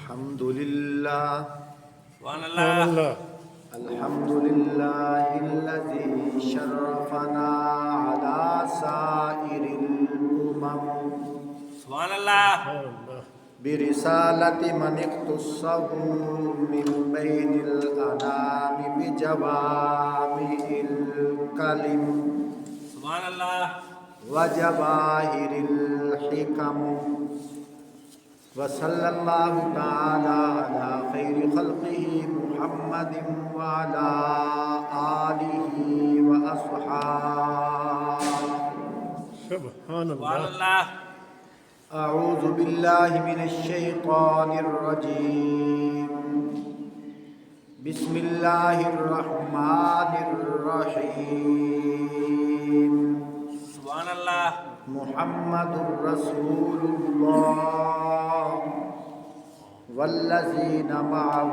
الحمد لله سبحان اللہ الحمد لله الذي شرفنا على سائر سبحان اللہ برسالة من اختصه من بين الأنام بجوامع الكلم سبحان اللہ وجواهر الحكم وصلى الله تعالى على خير خلقه محمد وعلى آله وأصحابه سبحان سبحان اللہ اللہ أعوذ بالله من الشيطان الرجيم بسم الله الرحمن الرحيم سبحان اللہ محمد رسول الله والذين معه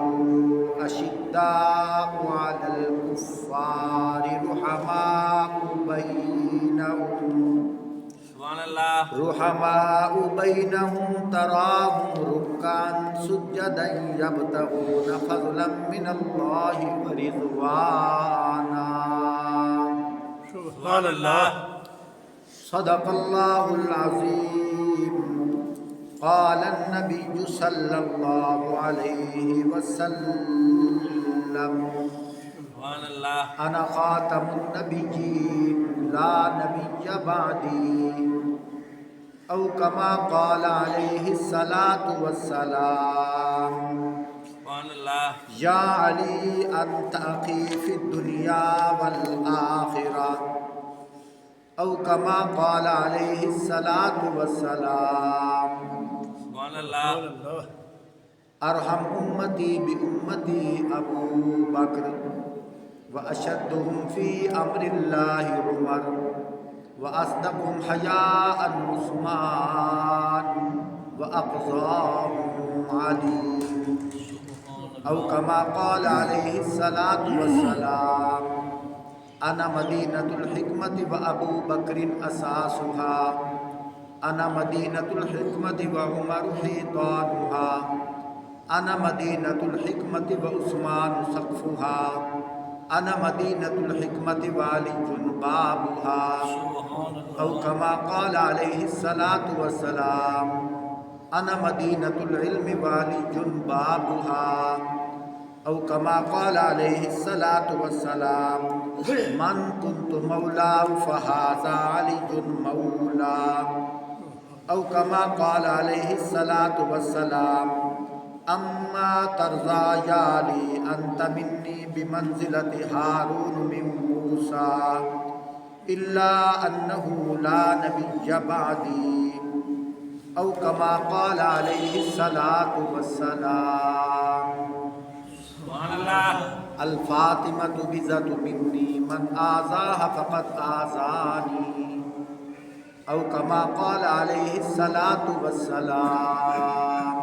أشداء على الكفار رحماء بينهم تراهم ركعا سجدا يبتغون فضلا من الله ورضوانا سبحان اللہ صدق الله العظيم قال النبي صلى الله عليه وسلم سبحان اللہ أنا خاتم النبيين لا نبي بعدي أو كما قال عليه الصلاة والسلام سبحان اللہ يا علي أنت أخي في الدنيا والآخرة أو كما قال عليه الصلاة والسلام سبحان اللہ أرحم أمتي بأمتي أبو بكر وأشدهم في أمر الله عمر وأصدقهم حياء عثمان وأقصاهم علي أو كما قال عليه الصلاة والسلام أنا مدينة الحكمة وأبو بكر أساسها أنا مدينة الحكمة وعمر حيطانها أنا مدينة الحكمة وعثمان سقفها أنا مدينة الحكمة وعلي بابها أو كما قال عليه الصلاة والسلام أنا مدينة العلم وعلي بابها أو كما قال عليه الصلاة والسلام من كنت مولاه فهذا علي مولاه أو كما قال عليه الصلاة والسلام أما ترضى يا علي أنت مني بمنزلة هارون من موسى إلا أنه لا نبي بعدي أو كما قال عليه الصلاة والسلام سبحان اللہ الفاطمة بذات مني من آذاها فقد آذاني أو كما قال عليه الصلاة والسلام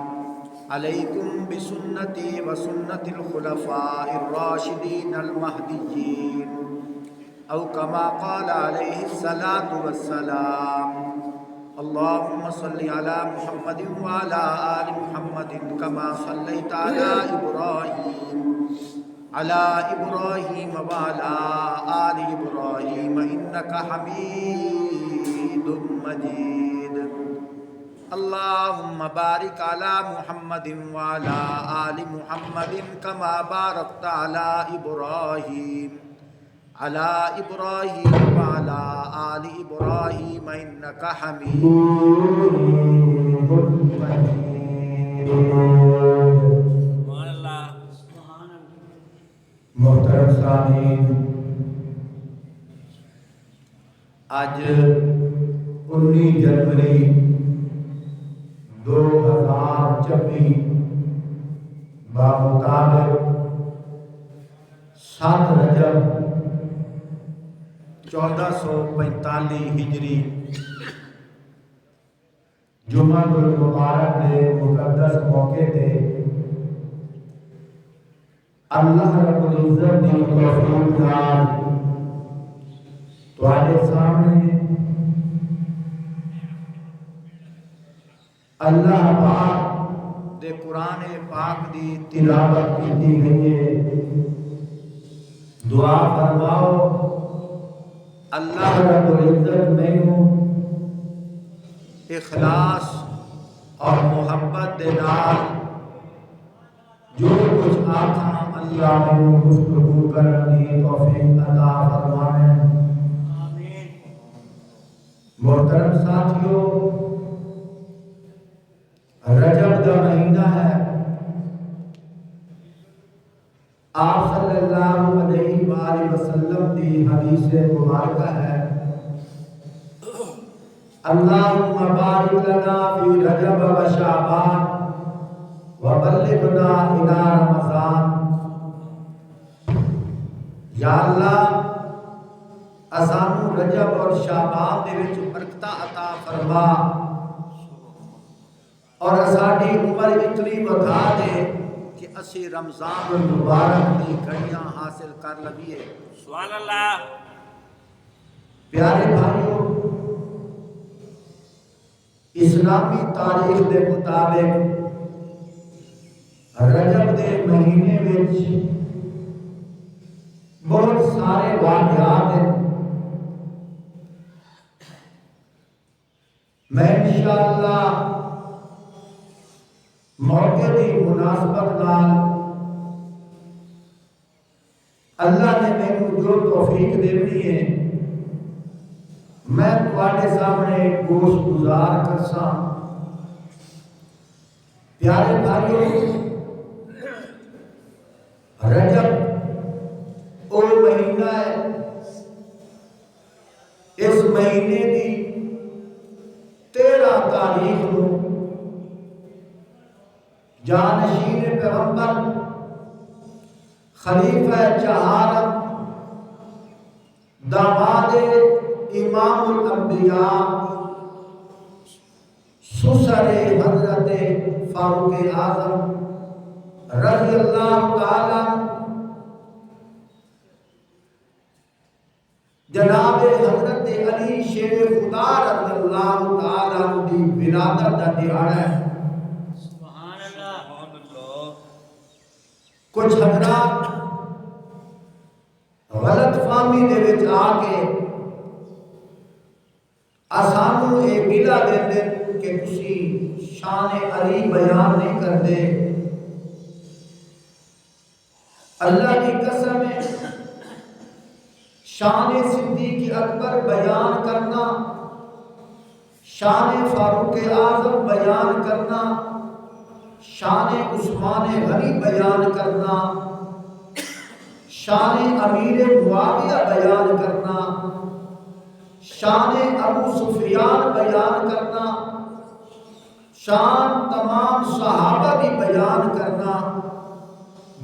عليكم بسنتي وسنة الخلفاء الراشدين المهديين أو كما قال عليه الصلاة والسلام اللهم صل على محمد وعلى آل محمد كما صليت على إبراهيم وعلى آل إبراهيم إنك حميد مجيد اللهم بارك على محمد وعلى آل محمد كما باركت على إبراهيم وعلى آل إبراهيم إنك حميد مجيد سبحان اللہ محترم سامعین، آج 19 جنوری 2026 بمطابق 7 رجب 1445 ہجری جمعہ المبارک کے مقدس موقع تے اللہ رب العزت دی توفیق نال تواڈے سامنے اللہ پاک دے قرآن پاک دی تلاوت کی گئی ہے۔ دعا فرماؤ اللہ رب العزت مینوں اخلاص اور محبت دے نال جو کچھ آکھاں اللہ مینوں گفتگو کرن دی توفیق عطا فرماوے۔ محترم ساتھیو، رجب کا مہینہ ہے۔ آپ صلی اللہ علیہ وآلہ وسلم کی حدیث مبارکہ ہے، اللہم بارک لنا فی رجب و شعبان وبلغنا الی رمضان۔ یا اللہ اسانو رجب اور شعبان دے وچ برکتاں عطا فرما اور ساڈی عمر اتنی ودا دے کہ اسی رمضان المبارک دی گھڑیاں حاصل کر لگیے۔ سبحان اللہ۔ پیارے بھائیو، اسلامی تاریخ دے مطابق رجب دے مہینے وچ بہت سارے واقعات ہیں۔ میں انشاءاللہ موقع دی مناسبت نال اللہ نے مینوں جو توفیق دینی ہے میں تواڈے سامنے گوش گزار کرساں۔ پیارے بھائیو، رجب او مہینہ ہے، اس مہینے دی 13 تاریخ نو جانشین پیغمبر خلیفہ چہارم داماد امام الانبیاء سسر حضرت فاروق اعظم رضی اللہ تعالی جناب حضرت علی شیر خدا رضی اللہ تعالی عنہ دی ولادت دا دہاڑا ہے۔ سبحان اللہ۔ کچھ حضرات غلط فہمی دے وچ آ کے اسانوں یہ گلا دیندے کہ تسی شان علی بیان نہیں کرتے۔ اللہ کی قسم ہے، شان صدیق اکبر بیان کرنا، شان فاروق اعظم بیان کرنا، شان عثمان غنی بیان کرنا، شان امیر معاویہ بیان کرنا، شان ابو سفیان بیان کرنا، شان تمام صحابہ بھی بیان کرنا،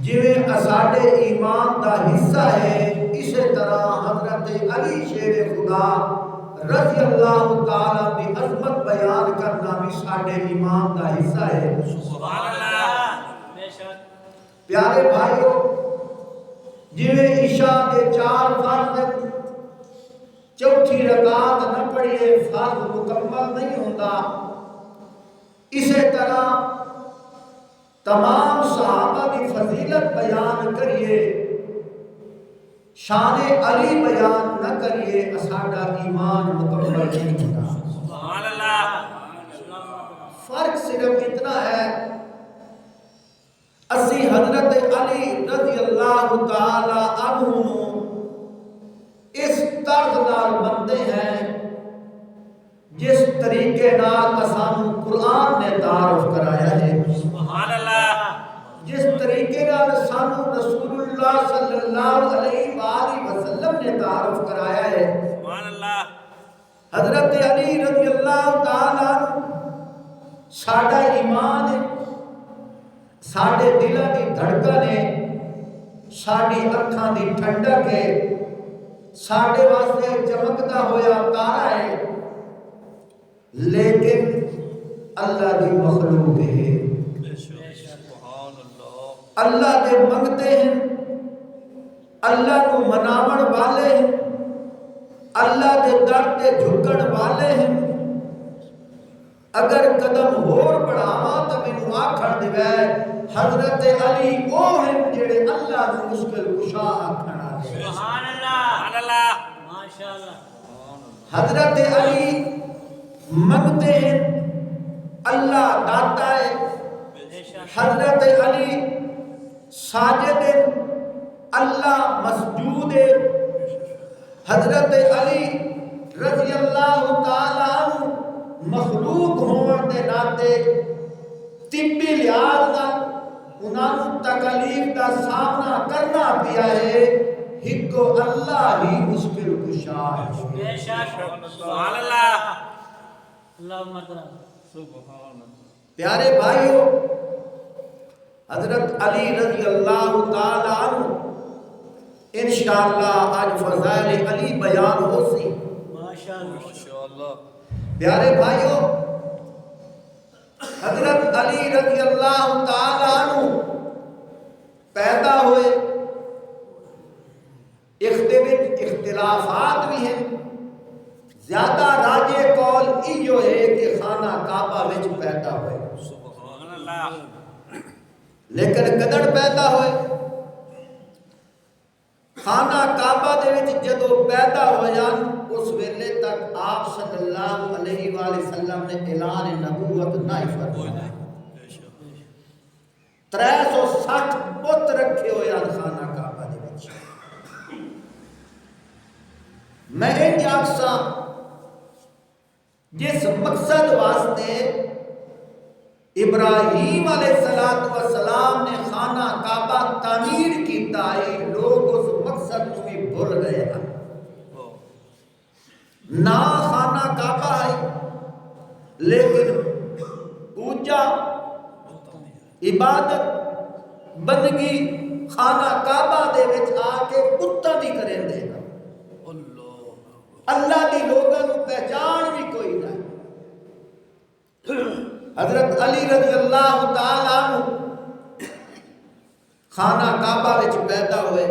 جویں اساڈے ایمان دا حصہ ہے اسی طرح حضرت علی شیر خدا رضی اللہ تعالیٰ کی عظمت بیان کرنا بھی ساڈے ایمان دا حصہ ہے۔ سبحان اللہ۔ پیارے بھائیو، جویں عشاء کے 4 فرض چوتھی رکعت نہ پڑھیے فرض مکمل نہیں ہوتا، اسی طرح تمام صحابہ کی فضیلت بیان کریے، شان علی بیان نہ کریے، ساڈا ایمان مکمل نہیں ہوتا۔ سبحان اللہ۔ فرق صرف اتنا ہے، اسی حضرت علی رضی اللہ تعالی عنہ اس طرز نال بندے ہیں جس طریقے نال اسانوں قرآن نے تعارف کرایا ہے، سبحان اللہ۔ جس طریقے نال سانوں رسول اللہ صلی اللہ علیہ وآلہ وسلم نے تعارف کرایا ہے۔ سبحان اللہ۔ حضرت علی رضی اللہ تعالی عنہ ساڈا ایمان ہے، ساڈے دلاں دی دھڑکن ہے، ساڈی اکھاں دی ٹھنڈک ہے، ساڈے واسطے چمکدا ہویا تارا ہے، لیکن اللہ دی مخلوق ہے۔ اللہ دے منگتے ہیں، اللہ کو مناون والے ہیں، اللہ دے در تے جھکن والے ہیں، اگر قدم ہور بڑھاواں تو مینوں آکھن دیوے حضرت علی او ہیں جڑے اللہ نو مشکل کشا آکھن والے سبحان اللہ ماشاءاللہ حضرت علی منگتے ہیں اللہ داتا ہے حضرت علی ساجد ہے اللہ مسجود ہے حضرت علی رضی اللہ تعالیٰ عنہ مخلوق ہون دے ناتے طبی لحاظ دا انہاں نوں تکلیف دا سامنا کرنا پیا ہے ہکو اللہ ہی مشکل کشا ہے بے شک سبحان اللہ اللہم سبحان پیارے بھائیو حضرت علی رضی اللہ تعالیٰ عنہ انشاءاللہ آج فضائل علی بیان ہو سی ماشاءاللہ پیارے بھائیو حضرت علی رضی اللہ تعالیٰ عنہ پیدا ہوئے اختلافات بھی ہیں زیادہ راجے قول ایو ہے کہ خانہ کعبہ وچ پیدا ہوئے سبحان اللہ لیکن کدڑ پیدا ہوئے خانہ کعبہ دے وچ جدو پیدا ہویا اس ویلے تک آپ صلی اللہ علیہ وآلہ وسلم نے اعلان نبوت نہیں فرمایا 360 بت رکھے ہوئے خانہ کعبہ دے وچ میں انج آکھساں جس مقصد واسطے ابراہیم علیہ السلام نے خانہ کعبہ تعمیر کیتا ہے لوگ اس مقصد کو بھی بھول گئے ہیں نہ خانہ کعبہ ہے لیکن پوجا عبادت بندگی خانہ کعبہ دے وچ آ کے بتاں دی کریں دے گا اللہ دی لوگاں نوں پہچان بھی کوئی نہ حضرت علی رضی اللہ تعالیٰ عنہ خانہ کعبہ وچ پیدا ہوئے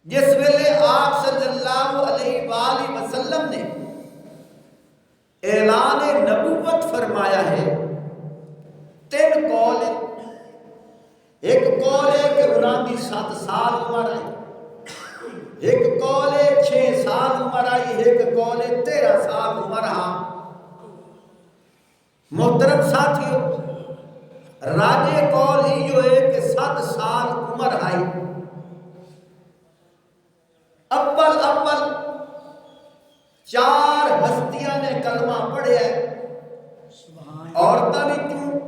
جس ویلے آپ صلی اللہ علیہ وآلہ وسلم نے اعلان نبوت فرمایا ہے 3 قول ہیں ایک قول ہے کہ انہاں دی 7 سال عمر آئی ایک قول ہے 6 سال عمر آئی ایک قول ہے 13 سال عمر ہاں محترم ساتھیو راجے قول ہی جو ہے کہ 7 سال عمر آئی اول 4 ہستیاں نے کلمہ پڑھیا ہے عورتاں وچوں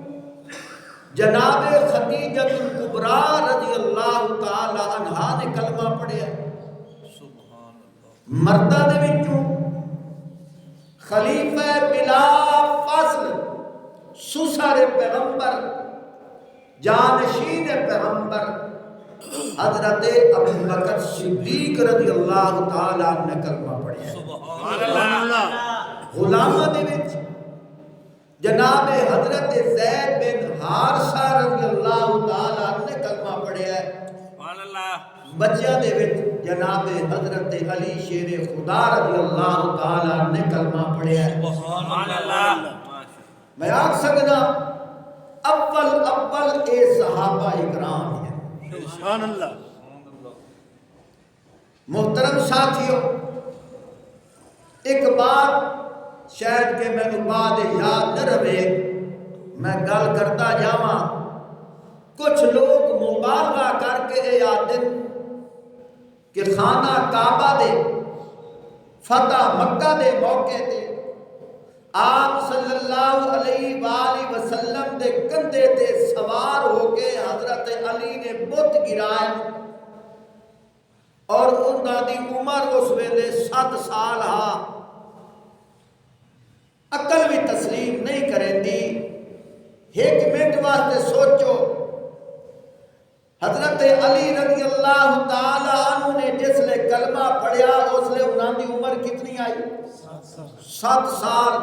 جناب خدیجہ الکبریٰ رضی اللہ تعالی عنہا نے کلمہ پڑھیا ہے مرداں دے وچوں خلیفہ بلا فاصل سسر پیغمبر جانشین پیغمبر حضرت ابو بکر صدیق رضی اللہ تعالی عنہ نے کلمہ پڑھیا سبحان اللہ غلاماں دے وچ جناب حضرت زید بن حارثہ رضی اللہ تعالی عنہ نے کلمہ پڑھیا ہے سبحان اللہ بچیاں دے وچ جناب حضرت علی شیر خدا رضی اللہ تعالی عنہ نے کلمہ پڑھیا ہے سبحان اللہ میں آکھ سکنا اول اے صحابہ اکرام ہیں سبحان اللہ محترم ساتھیو ایک بات شاید کہ میں بعد یاد نہ رہے میں گل کرتا جاواں کچھ لوگ مبالغہ کر کے یہ آدھن کہ خانہ کعبہ دے فتح مکہ دے موقع تے آپ صلی اللہ علیہ وآلہ وسلم دے کندھے تے سوار ہو کے حضرت علی نے بت گرائے اور انہاں دی عمر اس ویلے 7 سال ہا عقل بھی تسلیم نہیں کریں دی ایک منٹ واسطے سوچو حضرت علی رضی اللہ تعالی عنہ نے جس لے کلمہ پڑھیا اس لے انہاں دی عمر کتنی آئی 7 سال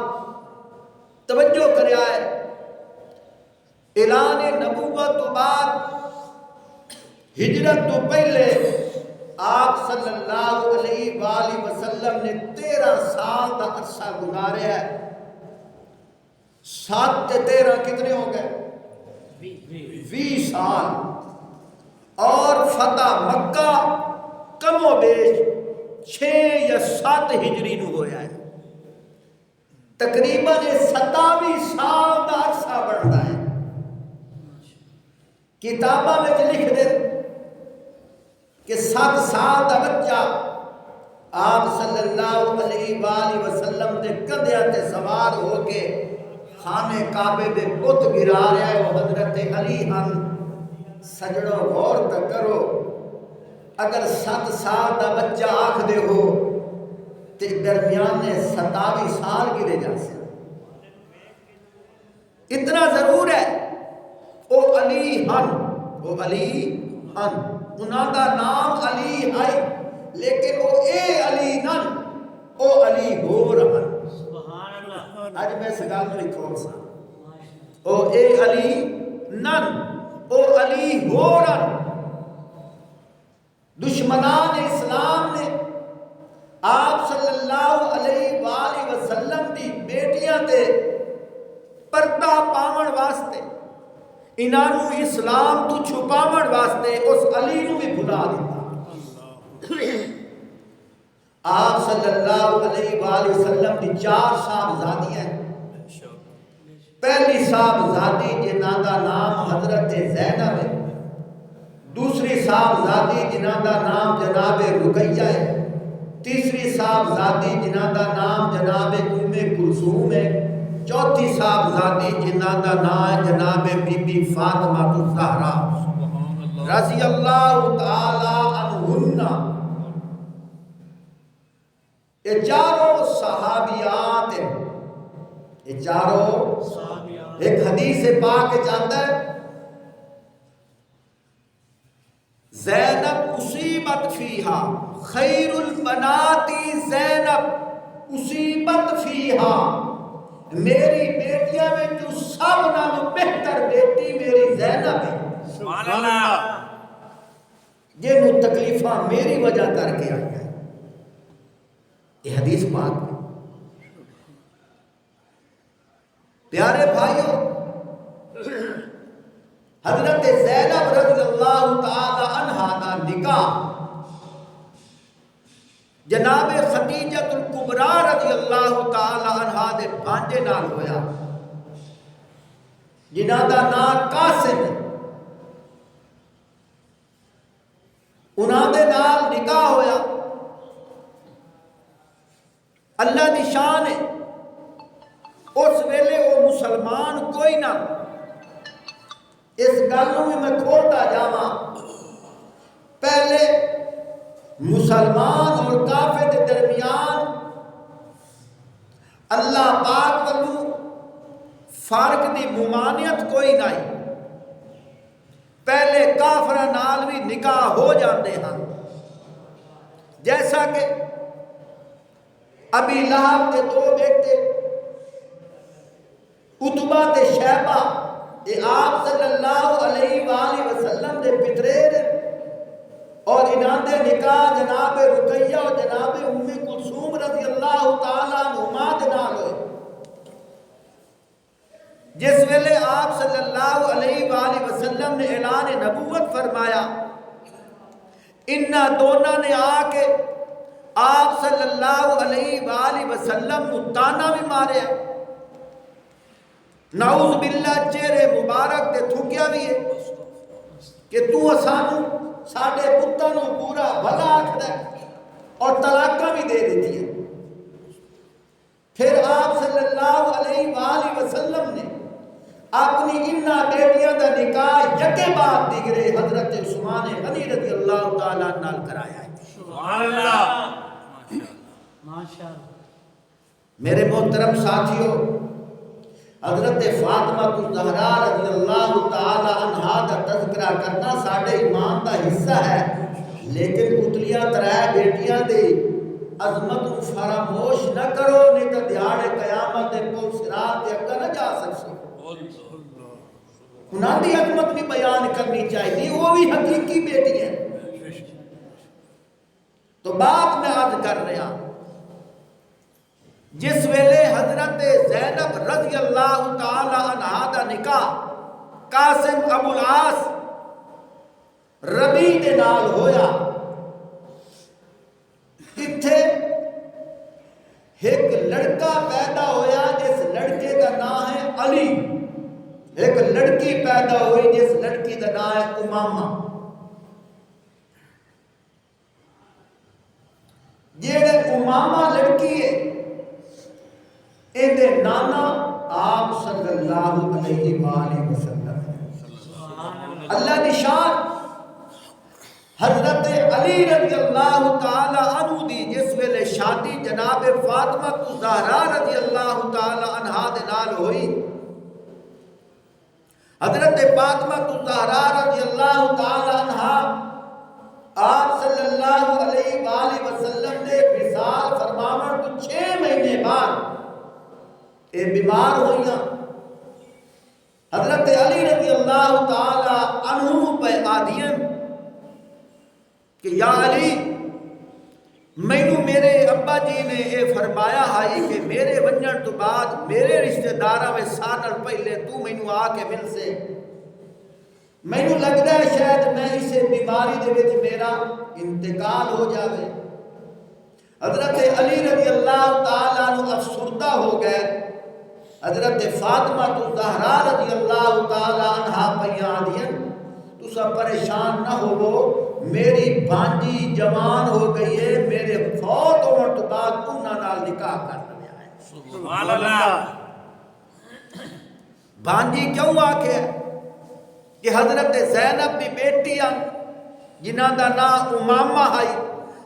توجہ کریا ہے اعلان نبوت تو بعد ہجرت تو پہلے آپ صلی اللہ علیہ وآلہ وسلم نے 13 سال کا عرصہ گزاریا ہے. 7 تے 13 کتنے ہو گئے؟ 20 سال. اور فتح مکہ کم و بیش 6 یا 7 ہجری نو ہویا ہے. تقریباً 27 سال کا عرصہ بڑھتا ہے. کتاباں میں لکھ دے کہ 7 سال کا بچہ آپ صلی اللہ علیہ وآلہ وسلم دے کندھیاں تے سوار ہو کے خانے کعبے دے بت گرا رہا ہے. وہ حضرت علی ہن. سجڑوں غور تک کرو، اگر 7 سال کا بچہ آکھ دے ہو تے درمیان نے 27 سال گرے جا سے. اتنا ضرور ہے او علی ہن، او علی ہن، انہاں دا نام علی ہے لیکن او اے علی نن، او علی ہو رہن. سبحان اللہ. اج میں سگال میں لکھو سا او اے علی نن، او علی ہو رہن. دشمنان اسلام نے آپ صلی اللہ علیہ وآلہ وسلم دی بیٹیاں تے پردہ پاون واسطے، انہوں اسلام تو چھپاون واسطے اس علی نو بھی بھلا دیتا. آپ صلی اللہ علیہ وآلہ وسلم دی 4 صاحبزادیاں ہیں. پہلی صاحبزادی جنہاں دا نام حضرت زینب ہے. دوسری صاحبزادی جنہاں دا نام جناب رقیہ ہے. تیسری صاحبزادی جنہاں دا نام جناب ام کلثوم ہے. چوتھی صاحبزادی جنہاں دا نام جناب بی بی فاطمہ الزہرا رضی اللہ تعالی عنہن. یہ چاروں صحابیات ہیں. یہ چاروں صحابیات. ایک حدیث پاک چاہتا ہے زینب اصیبت فیہا خیر البنات زینب اصیبت فیہا. میری بیٹیاں میں جو سب نالوں بہتر بیٹی میری زینب ہے. سبحان اللہ. جنہوں تکلیفاں میری وجہ کر کے آئی ہیں. یہ حدیث پاک ہے. پیارے بھائیوں، حضرت زینب رضی اللہ تعالی عنہا دا نکاح جناب خدیجۃ الکبریٰ رضی اللہ تعالی عنہا دے بھانجے نال ہویا جنہاں دا نام قاسم ہے. انہاں دے نال نکاح ہویا. اللہ دی شان ہے اس ویلے وہ مسلمان کوئی نہ. اس گل میں میں کھولتا جاواں. پہلے مسلمان اور کافر کے درمیان اللہ پاک والوں فرق دی ممانعت کوئی نہیں. پہلے کافراں نال بھی نکاح ہو جاتے ہیں. جیسا کہ ابی لہب کے 2 بیٹے عتبہ تے شیبہ یہ آپ صلی اللہ علیہ وآلہ وسلم دے پترے نے، اور انہاں دے نکاح جناب رقیہ اور جناب ام کلثوم رضی اللہ تعالیٰ عنہما دے نال ہوئے. جس ویلے آپ صلی اللہ علیہ وآلہ وسلم نے اعلان نبوت فرمایا، انہاں دونوں نے آ کے آپ صلی اللہ علیہ وآلہ وسلم کو تانا بھی مارے، نعوذ باللہ چہرے مبارک تے تھکیا بھی ہے کہ تو اسانو ساڑھے پتانو پورا بھلا آکھ دے اور طلاقہ بھی دے دیتی ہے. پھر آپ صلی اللہ علیہ وآلہ وسلم نے اپنی انہاں بیٹیاں دا نکاح یکے بعد دیگرے حضرت عثمان غنی رضی اللہ تعالیٰ نال کرایا ہے. سبحان اللہ. ماشاءاللہ. میرے محترم ساتھیوں، حضرت فاطمہ الزہرا رضی اللہ تعالی عنہا کا تذکرہ کرنا ساڑھے ایمان کا حصہ ہے، لیکن اتلیاں 3 بیٹیاں دے عظمت کو فراموش نہ کرو، نہیں تو دیہاڑے قیامت دے پل صراط دے اگے نہ جا سکسو. انہاں دی عظمت بھی بیان کرنی چاہیے، وہ بھی حقیقی بیٹی ہیں. تو بات میں عرض کر رہا جس ویلے حضرت زینب رضی اللہ تعالی عنہا دا نکاح قاسم ابو العاص ربی دے نال ہویا، اتھے ایک لڑکا پیدا ہویا جس لڑکے کا نام ہے علی، ایک لڑکی پیدا ہوئی جس لڑکی کا نام ہے امامہ۔ جیڑے امامہ لڑکی ہے اندے نانا آپ صلی اللہ علیہ وآلہ وسلم، اللہ کی شان حضرت علی رضی اللہ تعالی عنہ دی جس ویلے شادی جناب فاطمہ الزہرا رضی اللہ تعالی عنہا دے نال ہوئی، حضرت فاطمہ الزہرا رضی اللہ تعالی عنہا آپ صلی اللہ علیہ وآلہ وسلم نے وصال فرماون تو 6 مہینے بعد اے بیمار ہوئیاں۔ حضرت علی رضی اللہ تعالی عنہ پہ آدین کہ یا علی مینوں میرے ابا جی نے یہ فرمایا ہے کہ میرے ونجن تو بعد میرے رشتہ داراں میں سال پہلے تو مینوں آ کے مل سے، مینوں لگتا ہے شاید میں اسے بیماری دے وچ میرا انتقال ہو جاوے۔ حضرت علی رضی اللہ تعالیٰ عنہ افسردہ ہو گئے۔ حضرت فاطمہ الزہرا رضی اللہ تعالیٰ عنہا پیاں دین تسا پریشان نہ ہوو، میری بانجی جوان ہو گئی ہے، میرے فوت ہونے تو بعد انہاں نال نکاح کر لیا ہے۔ سبحان اللہ۔ بانجی کیوں آکے ہے کہ حضرت زینب دی بیٹی جنہاں دا نام امامہ ہے،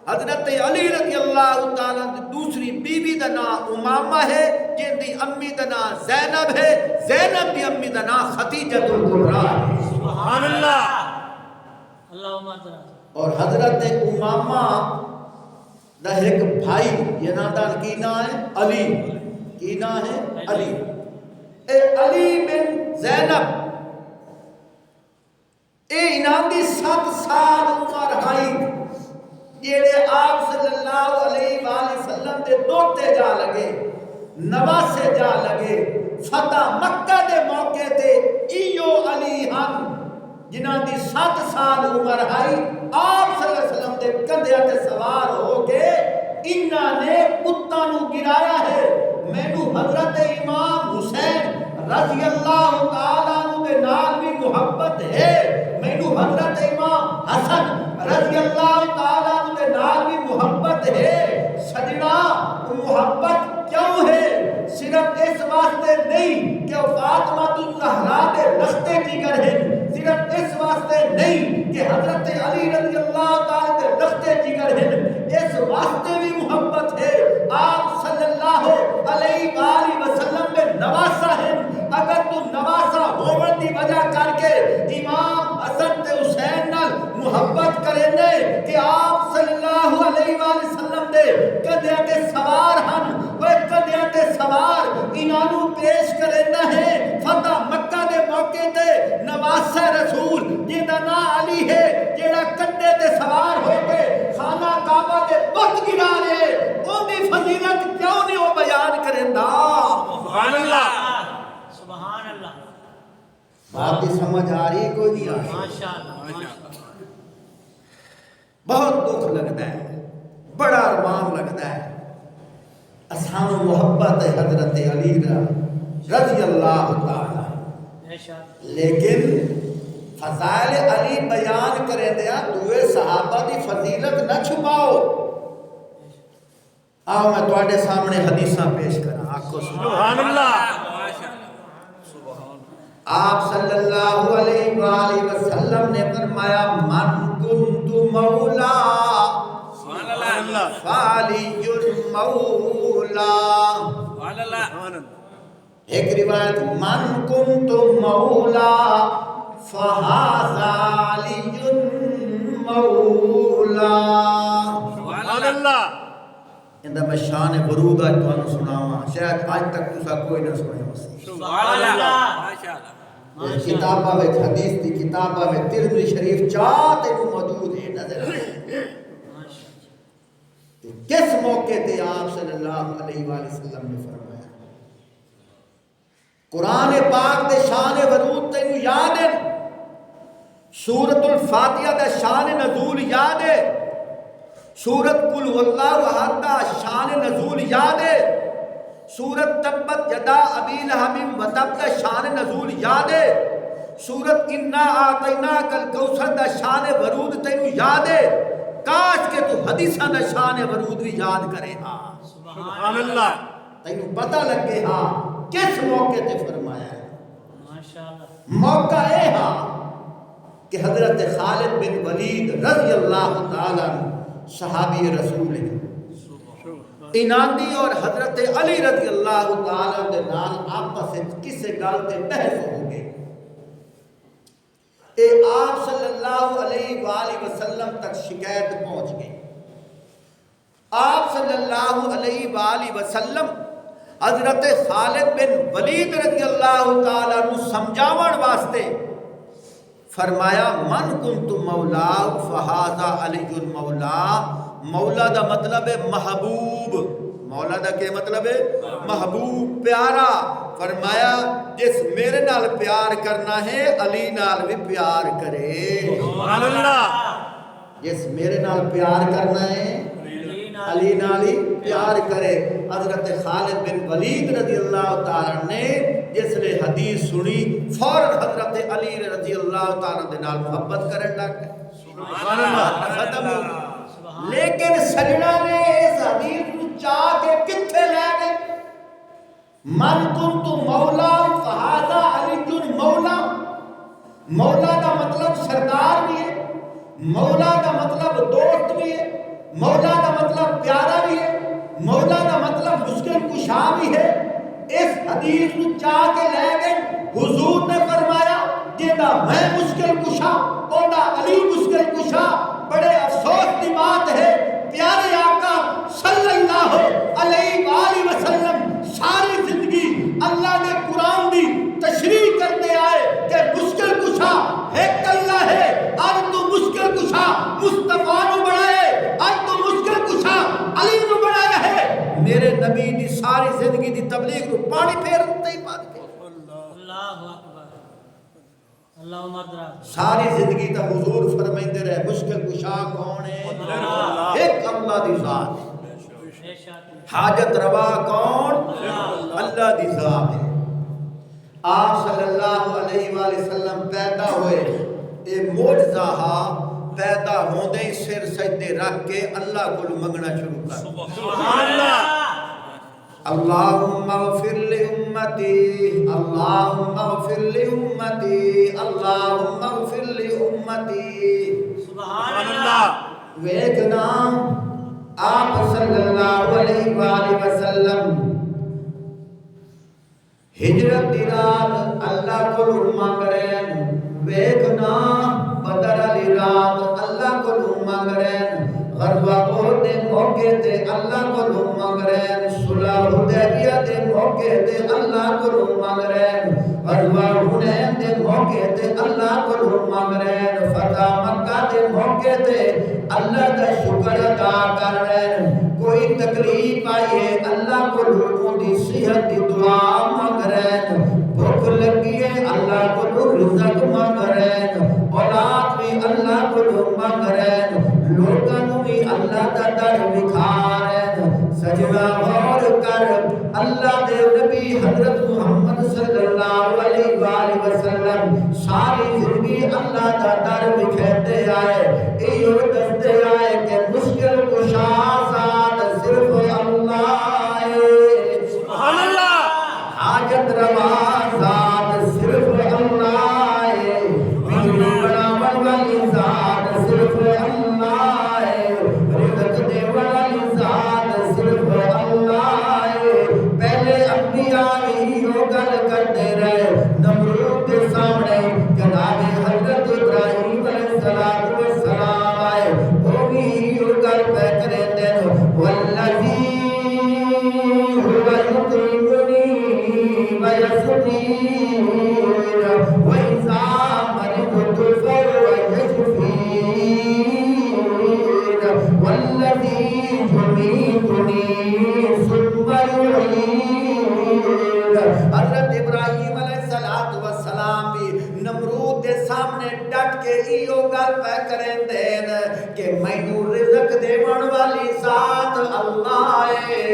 حضرت علی رضی اللہ تعالیٰ دی دوسری بیوی دا نام امامہ ہے، جن دی امی دا نام زینب ہے، زینب دی امی دا نام خدیجہ الکبریٰ ہے۔ سبحان اللہ۔ اللہم ادرا۔ اور حضرت امامہ دا ایک بھائی جنہاں دا کی نام ہے علی، کی نام ہے علی، اے علی بن زینب اے انہاں دی 7 سال عمر ہائی، جیڑے آپ صلی اللہ علیہ وآلہ وسلم دے دوتے جا لگے، نواسے جا لگے، فتح مکہ دے موقع تے ایو علی ہن جنہاں دی 7 سال عمر ہائی، آپ صلی اللہ علیہ وسلم دے کندھیاں تے سوار ہو کے انہاں نے کتاں نو گرایا ہے۔ مینوں حضرت امام حسین رضی اللہ تعالیٰ عنہ دے نال بھی محبت ہے، مینوں حضرت امام حسن رضی اللہ تعالیٰ عنہ دے نال بھی محبت ہے۔ سجنا محبت کیوں ہے؟ صرف اس واسطے نہیں کہ فاطمہ الزہرا دے رشتے جگر ہیں، صرف اس واسطے نہیں کہ حضرت علی رضی اللہ تعالیٰ دے رشتے جگر ہیں، اس واسطے بھی محبت ہے آپ صلی اللہ علیہ وآلہ وسلم میں نواسا ہے۔ اگر تو نواسا ہونے دی وجہ کر کے امام حسن تے حسین نال محبت کریں کہ آپ صلی اللہ علیہ وآلہ وسلم دے کدیاں تے سوار ہن، وہ کدیاں تے سوار انہاں نو پیش کرنا ہے فتح مکہ دے موقع تے نواسہ رسول جنہاں نام علی ہے، جیڑا کڈے تے سوار ہو کے خانہ کعبہ دے بت گرا لے، اون دی فضیلت کیوں نہیں وہ بیان کریندا؟ سبحان اللہ۔ سبحان اللہ۔ بات کی سمجھ آ رہی کوئی نہیں آ رہی؟ ماشاءاللہ۔ بہت دکھ لگتا ہے، بڑا ارمان لگتا ہے، اسان محبت ہے حضرت علی رضی اللہ تعالی، لیکن فضائل علی بیان کریں دیا دوے صحابہ دی فضیلت نہ چھپاؤ۔ آؤ میں تواڈے سامنے حدیثاں پیش کرا، آکھو سبحان اللہ۔ آپ صلی اللہ علیہ وآلہ وسلم نے فرمایا من کنت مولا فعلی مولا۔ ایک روایت من کنت مولا فہذا علی مولا۔ سبحان اللہ۔ اندہ میں شان برود آج تو انہوں سناواں، شاید آج تک تسا کوئی نہ سنے ہو سی۔ سبحان اللہ۔ کتابہ میں حدیث دی کتابہ میں ترمذی شریف چاہتے کو موجود ہے، نظر کس موقع تے آپ صلی اللہ علیہ وآلہ وسلم نے فرمایا؟ قرآن پاک دے شان ورود تینوں یاد ہے؟ سورۃ الفاتحہ دا شان نزول یاد ہے؟ سورۃ قل واللہ احد دا شان نزول یاد ہے؟ سورۃ تبت یدا ابی لہب وتب دا شان نزول یاد ہے؟ سورۃ انا اعطیناک الکوثر دا شان ورود تینوں یاد ہے؟ کاش کہ تو حدیثاں دا شان ورود بھی یاد کرے ہاں۔ سبحان اللہ، تینوں پتہ لگے ہاں کس موقع تے فرمایا ہے۔ ماشاءاللہ، موقع اے ہاں کہ حضرت خالد بن ولید رضی اللہ تعالیٰ صحابی رسول ہیں، اناندی اور حضرت علی رضی اللہ تعالیٰ دے نال آپس کسے گل تے بحث ہو گئے۔ اے آپ صلی اللہ علیہ وآلہ وسلم تک شکایت پہنچ گئی۔ آپ صلی اللہ علیہ وآلہ وسلم حضرت خالد بن ولید رضی اللہ تعالیٰ عنہ سمجھاون واسطے فرمایا من کنت مولا فہذا علی مولا۔ مولا دا مطلب ہے محبوب، مولا دا کیا مطلب ہے؟ محبوب، پیارا۔ فرمایا جس میرے نال پیار کرنا ہے علی نال بھی پیار کرے۔ سبحان اللہ، جس میرے نال پیار کرنا ہے علی نال ہی پیار کرے۔ حضرت خالد بن ولید رضی اللہ تعالیٰ نے جس نے حدیث سنی فوراً حضرت علی رضی اللہ تعالیٰ دے نال محبت کرن لگ گئے۔ سبحان اللہ، ختم ہو گئی۔ لیکن سجنا نے اس حدیث کو چاہ کے کتھے لے گئے؟ من کنت مولا فہذا علی مولا۔ مولا کا مطلب سردار بھی ہے، مولا کا مطلب دوست بھی ہے، مولا کا مطلب پیارا بھی ہے، مولا کا مطلب مشکل کشا بھی ہے۔ اس حدیث کو چاہ کے لے گئے۔ حضور نے فرمایا جیدہ میں مشکل کشا اوندہ علی مشکل کشا۔ بڑے افسوس کی بات ہے پیارے آقا صلی اللہ علیہ وآلہ وسلم ساری زندگی اللہ نے قرآن دی تشریح کرتے آئے کہ مشکل کشا ایک اللہ ہے۔ آج تو مشکل کشا مصطفیٰ نو بڑھائے، آج تو مشکل کشا علی نو بڑھایا ہے۔ میرے نبی دی ساری زندگی دی تبلیغ کو پانی پھیرتے ہی بات کے اللہ اکبر، اللہم ادرا، ساری زندگی تا حضور فرمائندے رہے مشکل کشا کون ہے؟ ایک اللہ دی ذات ہے۔ بے شک، حاجت روا کون؟ اللہ دی ذات ہے۔ آپ صلی اللہ علیہ وآلہ وسلم پیدا ہوئے، اے معجزہ پیدا ہوندے ہی سر سجدے رکھ کے اللہ کو منگنا شروع کر۔ سبحان اللہ، اللہم اغفر لأمتی، اللہم اغفر لأمتی، اللہم اغفر لأمتی۔ سبحان اللہ، ویکنا آپ صلی اللہ علیہ وآلہ وسلم ہجرت دی رات اللہ کو مانگ رہے ہیں۔ ویکنا بدر علی رات اللہ کو مانگ رہے ہیں۔ غزوہ احد دے موقع تے اللہ کو مانگ رہے ہیں۔ صلح حدیبیہ دے موقع تے اللہ کو مانگ رہے ہیں۔ غزوہ حنین دے موقع تے اللہ کو مانگ رہے ہیں۔ فتح مکہ دے موقع تے اللہ کا شکر ادا کر رہے ہیں۔ کوئی تکلیف آئیے اللہ کو لوگوں دی صحت دی دعا مانگ رہے ہیں۔ بھوک لگی ہے اللہ کو رزق مانگ رہے ہیں۔ اولاد بھی اللہ کو مانگ رہے ہیں۔ لوگوں بھی اللہ کا در دکھا رہے ہیں۔ سجدہ غور کر اللہ دے نبی حضرت محمد صلی اللہ علیہ وآلہ وسلم ساری زندگی اللہ کا در بکھیرتے آئے، ایو دستے آئے کہ مشکل کشا ذات صرف اللہ ہے۔ سبحان اللہ، حاجت روا ذات صرف اللہ ہے۔ بجلی بناون والی ذات صرف اللہ ہے۔ رزق دے والی ذات صرف اللہ ہے۔ پہلے انبیاء بھی یہ گل کرتے رہے، نمرود کے سامنے جناب حضرت ابراہیم علیہ السلام آئے، وہ بھی نمرود دے سامنے ڈٹ کے ایو گل پہ کریں دین کہ مینوں رزق دیون والی ذات اللہ ہے،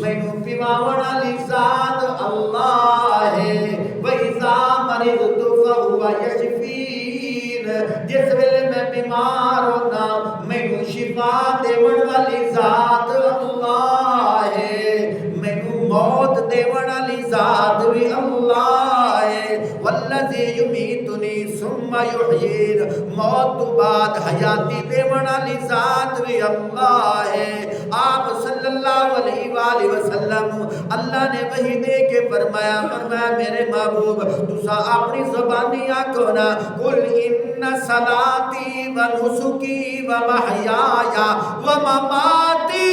مینوں پیواون والی ذات اللہ ہے، وَإِذَا مَرِضْتُ فَهُوَ يَشْفِينِ، جس ویلے میں بیمار ہونا مینوں شفا دیون والی ذات اللہ ہے، مینوں موت دیون والی ذات بھی اللہ ہے، والذی یمیتنی ثم یحیین، موت تو بعد حیاتی دیون والی ذات بھی اللہ ہے۔ آپ صلی اللہ علیہ وآلہ وسلم اللہ نے وحی دے کے فرمایا میرے محبوب تسا اپنی زبانی آکھو نا قل ان صلاتی و نسکی و محیایا و مماتی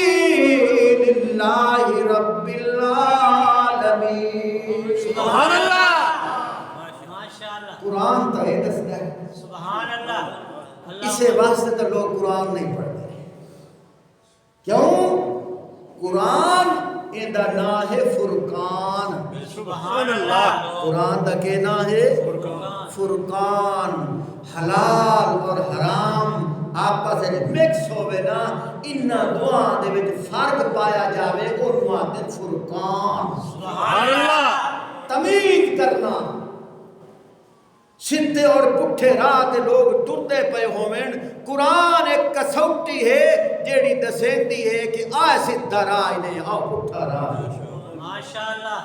للہ رب العالمین۔ سبحان اللہ، ماشاءاللہ، قرآن تو یہ دستا ہے، سبحان اللہ، اسے واسطے تو لوگ قرآن نہیں پڑھتے۔ کیوں؟ قرآن ایندا نام ہے فرقان۔ سبحان اللہ، قرآن دا کے نام ہے فرقان۔ حلال اور حرام آپس میں مکس ہوئے نا، انہاں دوہاں دے وچ فرق پایا جاوے، انہاں آتے فرقان۔ سبحان اللہ، تمیز کرنا، سیدھے اور پٹھے راہ تے لوگ ٹرتے پے ہوویں، قرآن ایک کسوٹی ہے جیڑی دسیندی ہے کہ آ سیدھا راہ نہیں آ پٹھا راہ۔ ماشاءاللہ،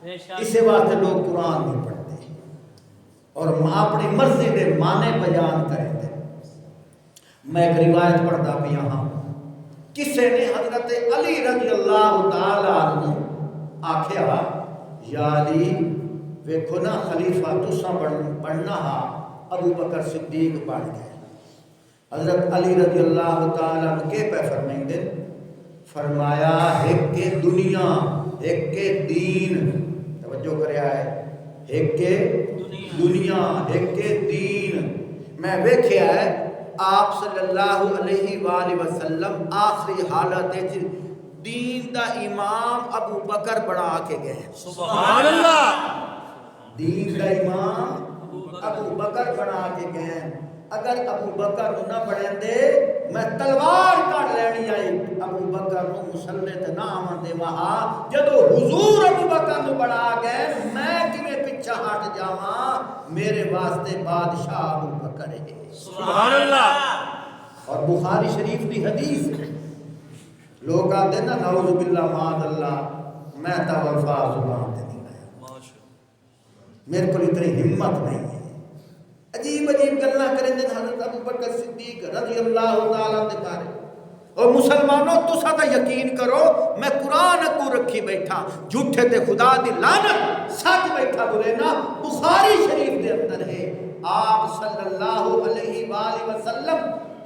بے شک، اسے واسطے لوگ قرآن نہیں پڑھتے اور اپنی مرضی دے معنی بیان کریں دے۔ میں ایک روایت پڑھتا بھی یہاں، کسے نے حضرت علی رضی اللہ تعالیٰ عنہ آکھیا یا علی ویکھو نا خلیفہ تساں بننا ہا، ابو بکر صدیق بن گئے۔ حضرت علی رضی اللہ تعالیٰ عنہ کے پہ فرمائیں دے، فرمایا ایک کے دنیا ایک کے دین، توجہ کریا ہے، ایک کے دنیا ایک کے دین۔ میں ویکھیا ہے آپ صلی اللہ علیہ وآلہ وسلم آخری حالت دین دا امام ابو بکر بنا کے گئے۔ سبحان اللہ، دین دا امام ابو بکر بنا کے گئے۔ اگر ابو بکر نہ بڑھیں دے میں تلوار کر لینی آئی، ابو بکر نو مسلط نہ آمن دے وہاں جدو حضور ابو بکر نو بڑھا گئے میں کیویں پیچھا ہٹ جاواں، میرے واسطے بادشاہ ابو بکر ہے۔ سبحان اللہ، اور بخاری شریف کی حدیث ہے، لوگ آتے نا نعوذ باللہ معاذ اللہ، میں تا الفاظ زبان تے نہیں آیا، میرے کو اتنی ہمت نہیں ہے، عجیب عجیب گلاں کریں دے حضرت ابو بکر صدیق رضی اللہ تعالیٰ عنہ بارے۔ اور مسلمانوں تسا تا یقین کرو میں قرآن کو رکھی بیٹھا، جھوٹے تے خدا دی لعنت سچ بیٹھا بولے نا، بخاری شریف دے اندر ہے آپ صلی اللہ علیہ وآلہ وسلم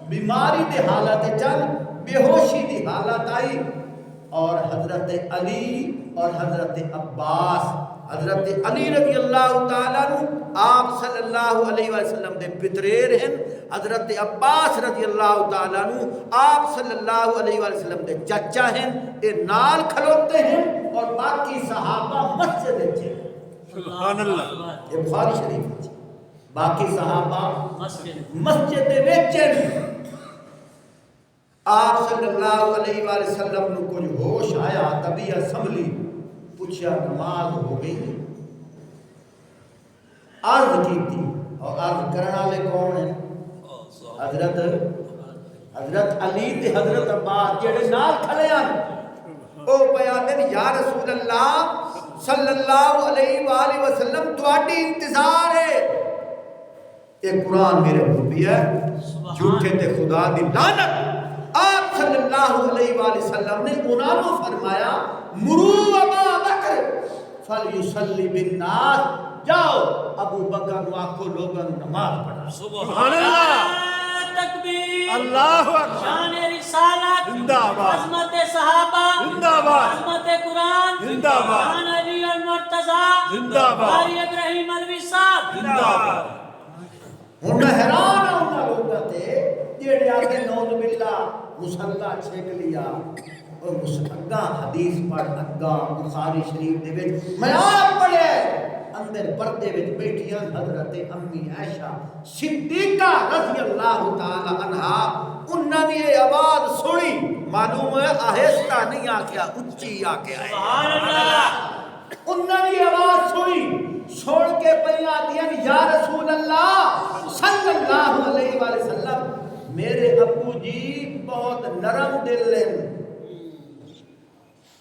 بیماری دے حالت چل بے ہوشی دی حالت آئی، اور حضرت علی اور حضرت عباس، حضرت علی رضی اللہ تعالیٰ عنہ آپ صلی اللہ علیہ وسلم دے پتریر ہیں، حضرت عباس رضی اللہ تعالیٰ عنہ آپ صلی اللہ علیہ وسلم دے چچا ہیں، یہ نال کھلوتے ہیں اور باقی صحابہ مسجد ہیں۔ سبحان اللہ، یہ بخاری شریف ہے، باقی صحابہ مسجد، مسجد دے وچ آپ صلی اللہ علیہ وآلہ وسلم نو کچھ ہوش آیا، طبیعت سنبھلی، پوچھا نماز ہو گئی، عرض کی تھی، اور عرض کرنا لے کون ہیں؟ حضرت علی تے حضرت عباس جڑے نال کھڑے ہیں، او پیادن یا رسول اللہ صلی اللہ علیہ وآلہ وسلم تواڈی انتظار ہے، یہ قرآن میرے حبی ہے، جھوٹے تے خدا دی لعنت۔ آپ صلی اللہ علیہ وآلہ وسلم نے انہوں نے فرمایا مرو ابا بکر فلیصلی بالناس، جاؤ ابو بکر کو آکھو لوگوں نماز پڑھا۔ سبحان اللہ، تکبیر، اللہ اکبر، شان رسالت، زندہ باد، عظمت صحابہ، زندہ باد، عظمت قرآن، زندہ باد، شان علی المرتضی، زندہ باد، قاری ابراہیم الوی صاحب، زندہ باد۔ ہوں میں حیران ہوں نہ لوگوں تے جڑے آگے نعوذ باللہ مسلح چھک لیا اور اگاں حدیث پڑھ اگاں بخاری شریف دے وچ میں آپ پڑھے اندر پردے وچ بیٹھیاں حضرت امی عائشہ صدیقہ رضی اللہ تعالی عنہا، انہاں دی یہ آواز سنی، معلوم ہے آہستہ نہیں آکھیا، اچھی آکھیا ہے، سبحان اللہ انہاں دی آواز سنی، سن کے پہیاں دیاں یا رسول اللہ صلی اللہ علیہ وآلہ وسلم، میرے ابو جی بہت نرم دل ہیں،